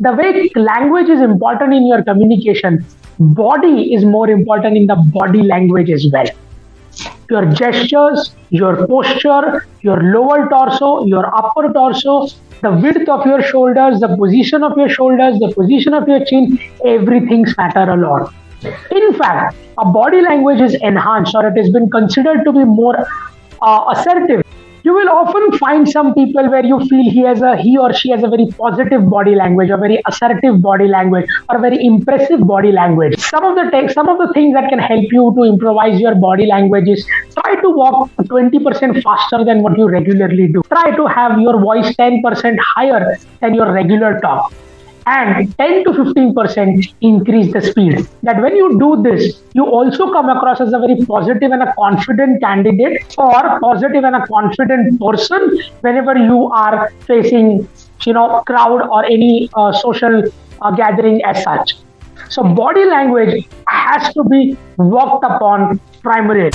the way language is important in your communication, body is more important in the body language as well. Your gestures, your posture, your lower torso, your upper torso, the width of your shoulders, the position of your shoulders, the position of your chin, everything matter a lot. In fact, a body language is enhanced, or it has been considered to be more assertive. You will often find some people where you feel he or she has a very positive body language, a very assertive body language, or a very impressive body language. Some of the things that can help you to improvise your body language is try to walk 20% faster than what you regularly do. Try to have your voice 10% higher than your regular talk. And 10 to 15% increase the speed. That when you do this, you also come across as a very positive and a confident candidate, or positive and a confident person whenever you are facing, crowd or any social gathering as such. So body language has to be worked upon primarily.